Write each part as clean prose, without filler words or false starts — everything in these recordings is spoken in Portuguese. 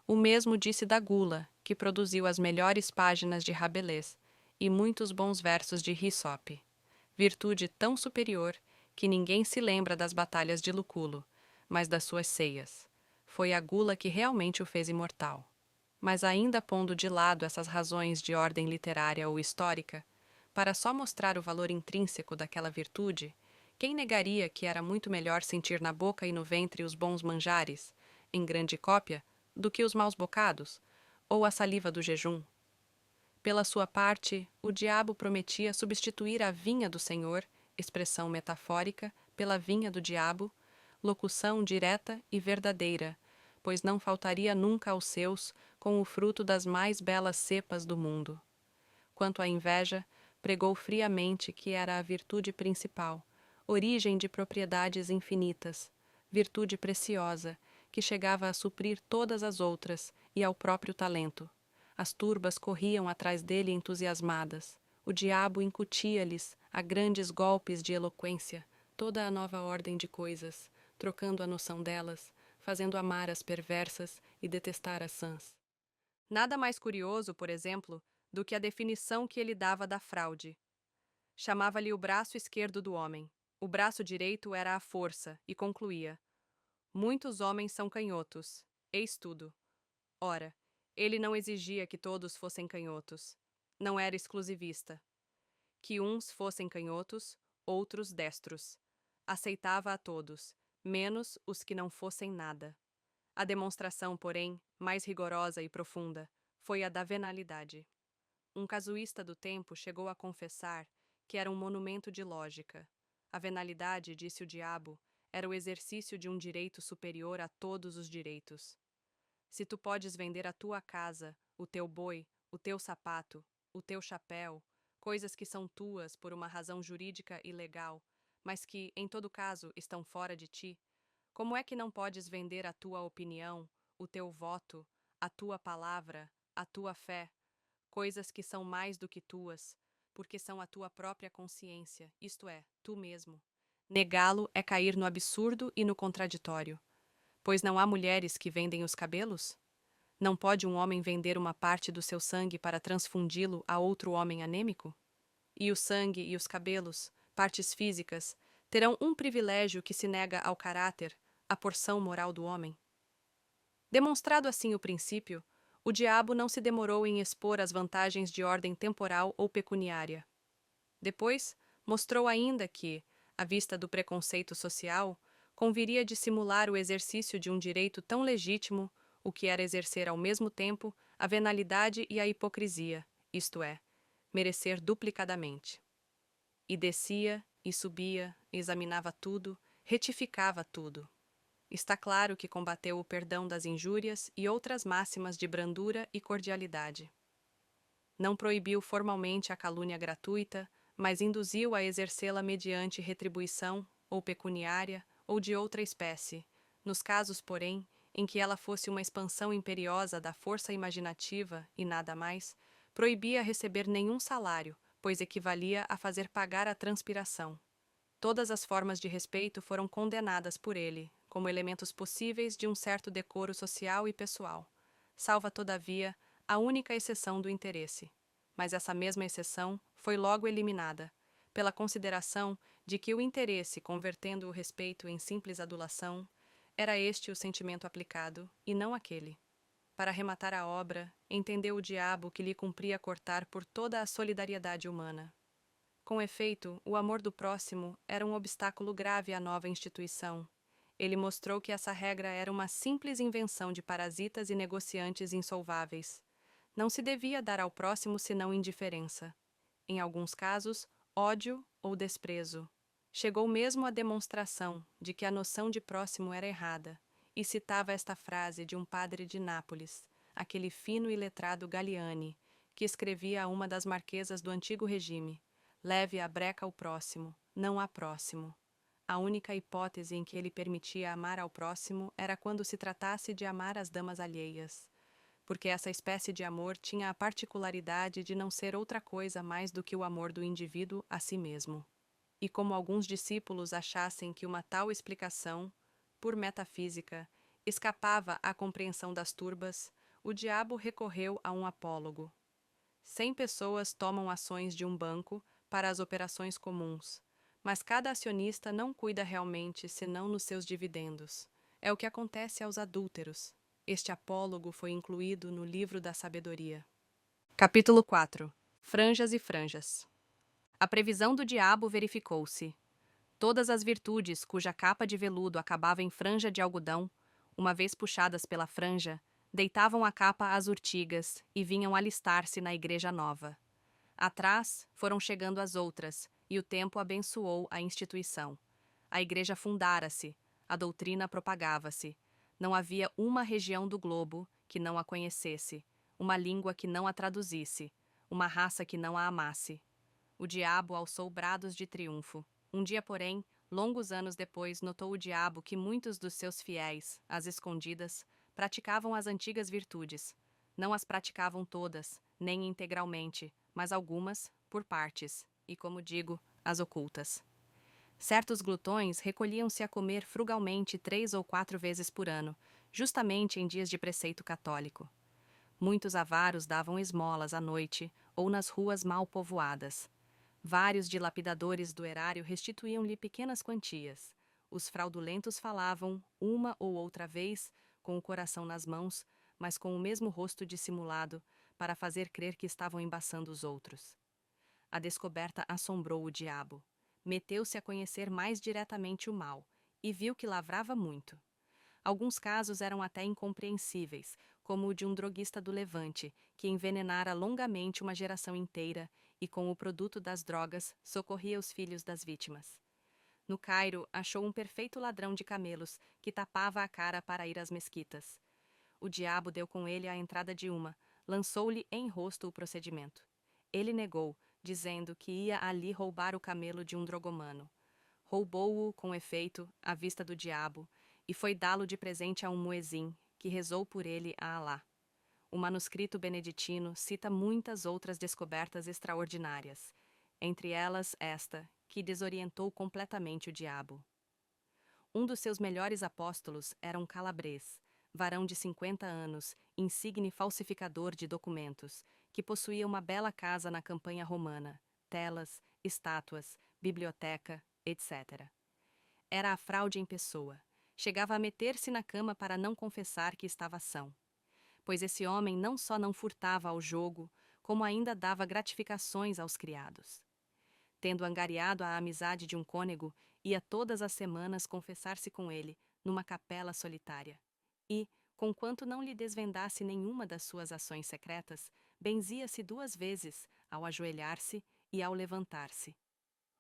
O mesmo disse da gula, que produziu as melhores páginas de Rabelais e muitos bons versos de Aesop. Virtude tão superior que ninguém se lembra das batalhas de Luculo, mas das suas ceias. Foi a gula que realmente o fez imortal. Mas ainda pondo de lado essas razões de ordem literária ou histórica, para só mostrar o valor intrínseco daquela virtude, quem negaria que era muito melhor sentir na boca e no ventre os bons manjares, em grande cópia, do que os maus bocados, ou a saliva do jejum? Pela sua parte, o diabo prometia substituir a vinha do Senhor, expressão metafórica, pela vinha do diabo, locução direta e verdadeira, pois não faltaria nunca aos seus com o fruto das mais belas cepas do mundo. Quanto à inveja, pregou friamente que era a virtude principal, origem de propriedades infinitas, virtude preciosa, que chegava a suprir todas as outras e ao próprio talento. As turbas corriam atrás dele entusiasmadas. O diabo incutia-lhes, a grandes golpes de eloquência, toda a nova ordem de coisas, trocando a noção delas, fazendo amar as perversas e detestar as sãs. Nada mais curioso, por exemplo, do que a definição que ele dava da fraude. Chamava-lhe o braço esquerdo do homem. O braço direito era a força, e concluía: muitos homens são canhotos. Eis tudo. Ora, ele não exigia que todos fossem canhotos. Não era exclusivista. Que uns fossem canhotos, outros destros. Aceitava a todos, menos os que não fossem nada. A demonstração, porém, mais rigorosa e profunda, foi a da venalidade. Um casuísta do tempo chegou a confessar que era um monumento de lógica. A venalidade, disse o diabo, era o exercício de um direito superior a todos os direitos. Se tu podes vender a tua casa, o teu boi, o teu sapato, o teu chapéu, coisas que são tuas por uma razão jurídica e legal, mas que, em todo caso, estão fora de ti, como é que não podes vender a tua opinião, o teu voto, a tua palavra, a tua fé, coisas que são mais do que tuas, porque são a tua própria consciência, isto é, tu mesmo? Negá-lo é cair no absurdo e no contraditório. Pois não há mulheres que vendem os cabelos? Não pode um homem vender uma parte do seu sangue para transfundi-lo a outro homem anêmico? E o sangue e os cabelos, partes físicas, terão um privilégio que se nega ao caráter, à porção moral do homem? Demonstrado assim o princípio, o diabo não se demorou em expor as vantagens de ordem temporal ou pecuniária. Depois, mostrou ainda que, à vista do preconceito social, conviria dissimular o exercício de um direito tão legítimo, o que era exercer ao mesmo tempo a venalidade e a hipocrisia, isto é, merecer duplicadamente. E descia, e subia, examinava tudo, retificava tudo. Está claro que combateu o perdão das injúrias e outras máximas de brandura e cordialidade. Não proibiu formalmente a calúnia gratuita, mas induziu a exercê-la mediante retribuição, ou pecuniária, ou de outra espécie, nos casos, porém, em que ela fosse uma expansão imperiosa da força imaginativa e nada mais, proibia receber nenhum salário, pois equivalia a fazer pagar a transpiração. Todas as formas de respeito foram condenadas por ele, como elementos possíveis de um certo decoro social e pessoal, salva, todavia, a única exceção do interesse. Mas essa mesma exceção foi logo eliminada, pela consideração de que o interesse, convertendo o respeito em simples adulação, era este o sentimento aplicado, e não aquele. Para rematar a obra, entendeu o diabo que lhe cumpria cortar por toda a solidariedade humana. Com efeito, o amor do próximo era um obstáculo grave à nova instituição. Ele mostrou que essa regra era uma simples invenção de parasitas e negociantes insolváveis. Não se devia dar ao próximo senão indiferença. Em alguns casos, ódio ou desprezo. Chegou mesmo à demonstração de que a noção de próximo era errada, e citava esta frase de um padre de Nápoles, aquele fino e letrado Galiani, que escrevia a uma das marquesas do antigo regime: leve a breca ao próximo, não há próximo. A única hipótese em que ele permitia amar ao próximo era quando se tratasse de amar as damas alheias, porque essa espécie de amor tinha a particularidade de não ser outra coisa mais do que o amor do indivíduo a si mesmo. E como alguns discípulos achassem que uma tal explicação, por metafísica, escapava à compreensão das turbas, o diabo recorreu a um apólogo. 100 pessoas tomam ações de um banco para as operações comuns, mas cada acionista não cuida realmente senão nos seus dividendos. É o que acontece aos adúlteros. Este apólogo foi incluído no livro da sabedoria. Capítulo 4. Franjas e franjas. A previsão do diabo verificou-se. Todas as virtudes cuja capa de veludo acabava em franja de algodão, uma vez puxadas pela franja, deitavam a capa às urtigas e vinham alistar-se na igreja nova. Atrás foram chegando as outras, e o tempo abençoou a instituição. A igreja fundara-se, a doutrina propagava-se. Não havia uma região do globo que não a conhecesse, uma língua que não a traduzisse, uma raça que não a amasse. O diabo alçou brados de triunfo. Um dia, porém, longos anos depois, notou o diabo que muitos dos seus fiéis, às escondidas, praticavam as antigas virtudes. Não as praticavam todas, nem integralmente, mas algumas, por partes, e, como digo, as ocultas. Certos glutões recolhiam-se a comer frugalmente 3 ou 4 vezes por ano, justamente em dias de preceito católico. Muitos avaros davam esmolas à noite ou nas ruas mal povoadas. Vários dilapidadores do erário restituíam-lhe pequenas quantias. Os fraudulentos falavam, uma ou outra vez, com o coração nas mãos, mas com o mesmo rosto dissimulado, para fazer crer que estavam embaçando os outros. A descoberta assombrou o diabo. Meteu-se a conhecer mais diretamente o mal, e viu que lavrava muito. Alguns casos eram até incompreensíveis, como o de um droguista do Levante, que envenenara longamente uma geração inteira e, com o produto das drogas, socorria os filhos das vítimas. No Cairo, achou um perfeito ladrão de camelos, que tapava a cara para ir às mesquitas. O diabo deu com ele à entrada de uma, lançou-lhe em rosto o procedimento. Ele negou, dizendo que ia ali roubar o camelo de um drogomano. Roubou-o, com efeito, à vista do diabo, e foi dá-lo de presente a um muezim, que rezou por ele a Alá. O manuscrito beneditino cita muitas outras descobertas extraordinárias, entre elas esta, que desorientou completamente o diabo. Um dos seus melhores apóstolos era um calabrês, varão de 50 anos, insigne falsificador de documentos, que possuía uma bela casa na campanha romana, telas, estátuas, biblioteca, etc. Era a fraude em pessoa. Chegava a meter-se na cama para não confessar que estava são. Pois esse homem não só não furtava ao jogo, como ainda dava gratificações aos criados. Tendo angariado a amizade de um cônego, ia todas as semanas confessar-se com ele, numa capela solitária. E, conquanto não lhe desvendasse nenhuma das suas ações secretas, benzia-se 2 vezes, ao ajoelhar-se e ao levantar-se.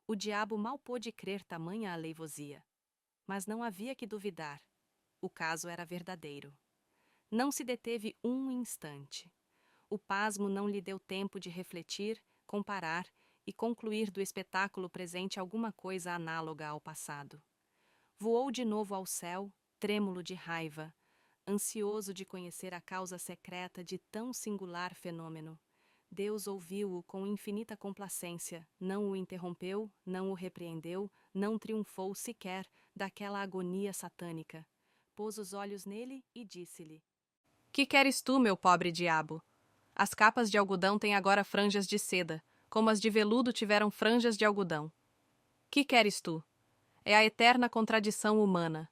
O diabo mal pôde crer tamanha aleivosia. Mas não havia que duvidar. O caso era verdadeiro. Não se deteve um instante. O pasmo não lhe deu tempo de refletir, comparar e concluir do espetáculo presente alguma coisa análoga ao passado. Voou de novo ao céu, trêmulo de raiva, ansioso de conhecer a causa secreta de tão singular fenômeno. Deus ouviu-o com infinita complacência, não o interrompeu, não o repreendeu, não triunfou sequer daquela agonia satânica. Pôs os olhos nele e disse-lhe: Que queres tu, meu pobre diabo? As capas de algodão têm agora franjas de seda, como as de veludo tiveram franjas de algodão. Que queres tu? É a eterna contradição humana.